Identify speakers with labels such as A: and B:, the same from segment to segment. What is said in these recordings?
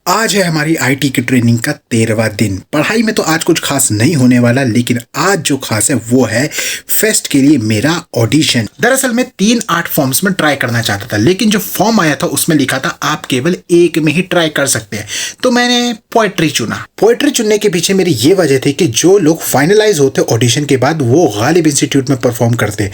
A: आज है हमारी आईटी की ट्रेनिंग का 13वां दिन। पढ़ाई में तो आज कुछ खास नहीं होने वाला, लेकिन आज जो खास है वो है फेस्ट के लिए मेरा ऑडिशन। दरअसल मैं 3-8 फॉर्म्स में ट्राई करना चाहता था, लेकिन जो फॉर्म आया था उसमें लिखा था आप केवल एक में ही ट्राई कर सकते हैं। तो मैंने पोएट्री चुना। पोएट्री चुनने के पीछे मेरी ये वजह थी कि जो लोग फाइनलाइज होते ऑडिशन के बाद वो गालिब इंस्टीट्यूट में परफॉर्म करते,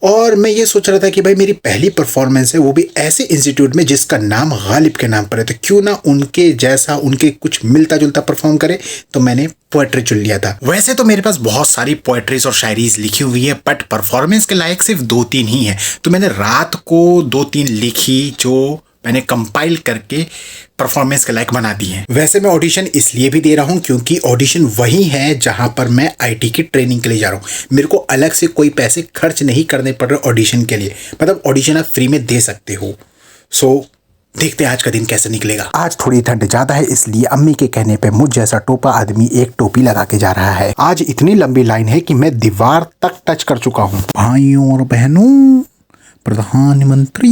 A: और मैं ये सोच रहा था कि भाई मेरी पहली परफॉर्मेंस है वो भी ऐसे इंस्टीट्यूट में जिसका नाम गालिब के नाम पर है, तो क्यों ना उनके जैसा, उनके कुछ मिलता जुलता परफॉर्म करे। तो मैंने पोएट्री चुन लिया था। वैसे तो मेरे पास बहुत सारी पोएट्रीज और शायरीज लिखी हुई है, बट परफॉर्मेंस के लायक सिर्फ 2-3 ही है। तो मैंने रात को 2-3 लिखी जो मैंने कंपाइल करके परफॉर्मेंस के लायक बना दी है। वैसे मैं ऑडिशन इसलिए भी दे रहा हूँ क्योंकि ऑडिशन वही है जहां पर मैं आईटी की ट्रेनिंग के लिए जा रहा हूँ। मेरे को अलग से कोई पैसे खर्च नहीं करने पड़ रहे ऑडिशन के लिए, मतलब ऑडिशन आप फ्री में दे सकते हो। सो देखते हैं आज का दिन कैसे निकलेगा। आज थोड़ी ठंड ज्यादा है, इसलिए अम्मी के कहने पे मुझ जैसा टोपा आदमी एक टोपी लगा के जा रहा है। आज इतनी लंबी लाइन है कि मैं दीवार तक टच कर चुका हूँ। भाइयों और बहनों, प्रधानमंत्री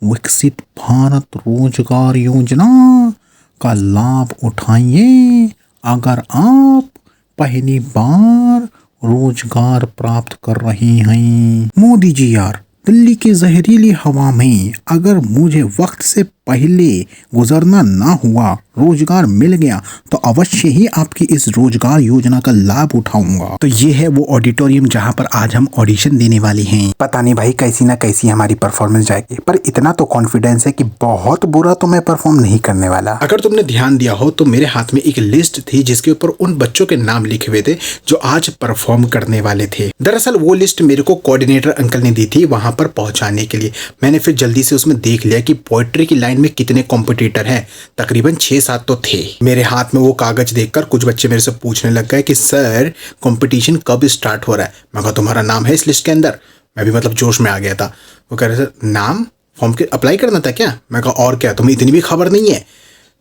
A: विकसित भारत रोजगार योजना का लाभ उठाइए अगर आप पहली बार रोजगार प्राप्त कर रहे हैं। मोदी जी यार, दिल्ली की जहरीली हवा में अगर मुझे वक्त से पहले गुजरना ना हुआ, रोजगार मिल गया तो अवश्य ही आपकी इस रोजगार योजना का लाभ उठाऊंगा। तो ये है वो ऑडिटोरियम जहां पर आज हम ऑडिशन देने वाले हैं। पता नहीं भाई कैसी ना कैसी हमारी परफॉर्मेंस जाएगी, पर इतना तो कॉन्फिडेंस है कि बहुत बुरा तो मैं परफॉर्म नहीं करने वाला। अगर तुमने ध्यान दिया हो तो मेरे हाथ में एक लिस्ट थी जिसके ऊपर उन बच्चों के नाम लिखे हुए थे जो आज परफॉर्म करने वाले थे। दरअसल वो लिस्ट मेरे को कोऑर्डिनेटर अंकल ने दी थी वहां पर पहुंचाने के लिए। मैंने फिर जल्दी से उसमें देख लिया कि पोएट्री की लाइन में कितने कॉम्पिटिटर हैं। तकरीबन 6-7 तो थे। मेरे हाथ में वो कागज देखकर कुछ बच्चे मेरे से पूछने लग गए कि सर कंपटीशन कब स्टार्ट हो रहा है। मैं कहा तुम्हारा नाम है इस लिस्ट के अंदर। मैं भी मतलब जोश में आ गया था। वो कह रहे सर नाम फॉर्म के अप्लाई करना था क्या। मैं कहा और क्या, तुम्हें इतनी भी खबर नहीं है।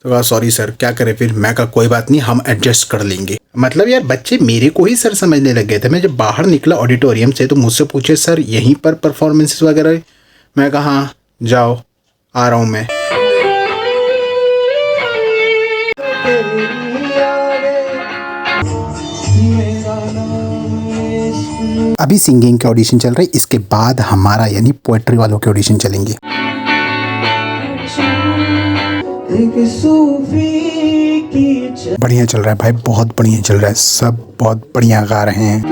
A: तो कहा सॉरी सर, क्या करें फिर। मैं कहा कोई बात नहीं, हम एडजस्ट कर लेंगे। मतलब यार बच्चे मेरे को ही सर समझने लग गए थे। मैं जब बाहर निकला ऑडिटोरियम से तो मुझसे पूछे सर यहीं पर परफॉर्मेंसेस वगैरह। मैं कहा हाँ जाओ, आ रहा हूँ मैं। अभी सिंगिंग के ऑडिशन चल रहे, इसके बाद हमारा यानी पोएट्री वालों के ऑडिशन चलेंगे। बढ़िया चल रहा है भाई, बहुत बढ़िया चल रहा है। सब बहुत बढ़िया गा रहे हैं।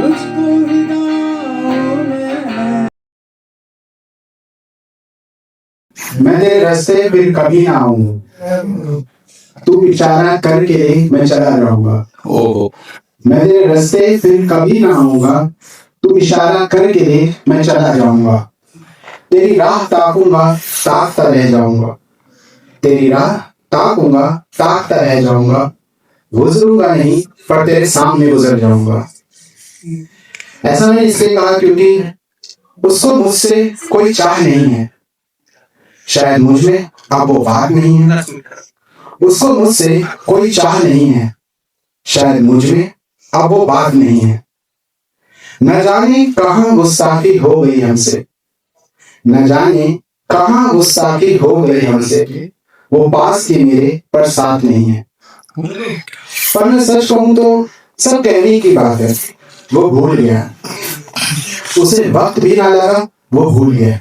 A: मैं तेरे रास्ते फिर कभी ना आऊं, तू इशारा करके मैं चला जाऊंगा। मैं तेरे रास्ते फिर कभी ना आऊंगा, तू इशारा करके मैं चला जाऊंगा। तेरी राह ताकूंगा, ताकता रह जाऊंगा। तेरी राह ताकूंगा, ताकता रह जाऊंगा। गुजरूंगा नहीं पर तेरे सामने गुजर जाऊंगा। ऐसा मैंने इसलिए कहा क्योंकि उसको मुझसे कोई चाह नहीं है। शायद मुझ में अब वो बात नहीं है। उसको मुझसे कोई चाह नहीं है। शायद मुझ में अब वो बात नहीं है। न जाने कहां गुस्ताखी हो गई हमसे। न जाने कहां गुस्ताखी हो गई हमसे। वो पास थी मेरे पर साथ नहीं है। पर मैं सच कहूं तो सब कहने की बात है, वो भूल गया। उसे वक्त भी ना लगा, वो भूल गया।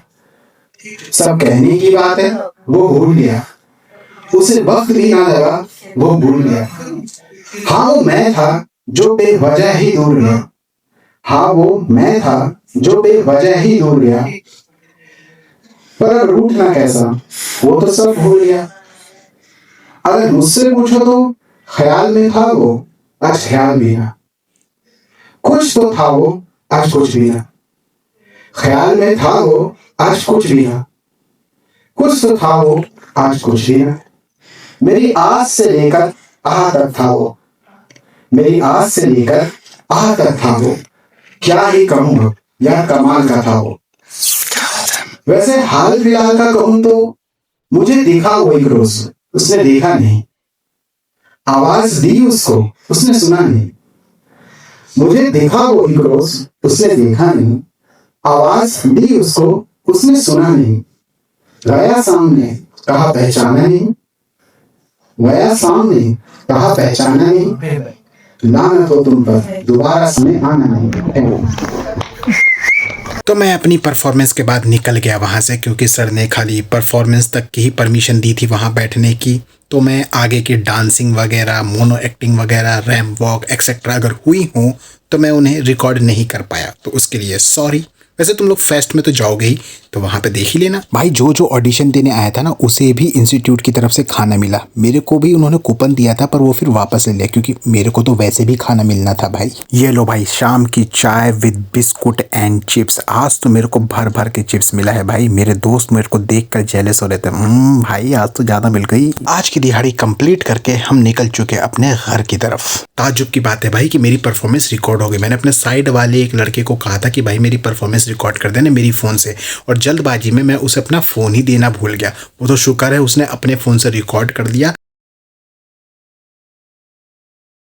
A: सब कहने की बात है, वो भूल गया। उसे वक्त भी ना लगा, वो भूल गया। हाँ वो मैं था जो बेवजह ही दूर गया। हाँ वो मैं था जो बेवजह ही दूर गया। पर अब रूठना कैसा, वो तो सब भूल गया। अगर मुझसे पूछो तो ख्याल में था वो, आज ख्याल भी ना। कुछ तो था वो, आज कुछ भी ना। ख्याल में था वो, आज कुछ भी ना। कुछ तो था वो, आज कुछ भी ना। मेरी आज से लेकर आज तक था वो। मेरी आज से लेकर आज तक था वो। क्या ही कहूँ, यह कमाल का था वो। वैसे हाल फिलहाल का कहूं तो मुझे दिखा वो एक रोज, उसने देखा नहीं। आवाज दी उसको, उसने सुना नहीं। मुझे देखा वो एक रोज, उसने देखा नहीं। आवाज दी उसको, उसने सुना नहीं। गया सामने, कहा पहचाना नहीं।
B: गया सामने, कहा पहचाना नहीं, लानत हो तुम पर, दोबारा सामने आना नहीं।
A: तो मैं अपनी परफॉर्मेंस के बाद निकल गया वहाँ से, क्योंकि सर ने खाली परफॉर्मेंस तक की ही परमिशन दी थी वहाँ बैठने की। तो मैं आगे की डांसिंग वगैरह, मोनो एक्टिंग वगैरह, रैम्प वॉक एक्सेट्रा अगर हुई हूँ तो मैं उन्हें रिकॉर्ड नहीं कर पाया, तो उसके लिए सॉरी। वैसे तुम लोग फेस्ट में तो जाओगे ही, तो वहाँ पे देख ही लेना। भाई जो जो ऑडिशन देने आया था ना, उसे भी इंस्टीट्यूट की तरफ से खाना मिला। मेरे को भी उन्होंने कूपन दिया था, पर वो फिर वापस ले लिया, क्योंकि मेरे को तो वैसे भी खाना मिलना था भाई। ये लो भाई, शाम की चाय विद बिस्कुट एंड चिप्स। आज तो मेरे को भर भर के चिप्स मिला है भाई। मेरे दोस्त मेरे को देख कर जेलस हो रहे थे। भाई आज तो ज्यादा मिल गई। आज की दिहाड़ी कंप्लीट करके हम निकल चुके अपने घर की तरफ। ताज्जुब की बात है भाई कि मेरी परफॉर्मेंस रिकॉर्ड हो गई। मैंने अपने साइड वाले एक लड़के को कहा था कि भाई मेरी परफॉर्मेंस रिकॉर्ड कर देना मेरी फ़ोन से, और जल्दबाजी में मैं उसे अपना फ़ोन ही देना भूल गया। वो तो शुक्र है उसने अपने फ़ोन से रिकॉर्ड कर दिया।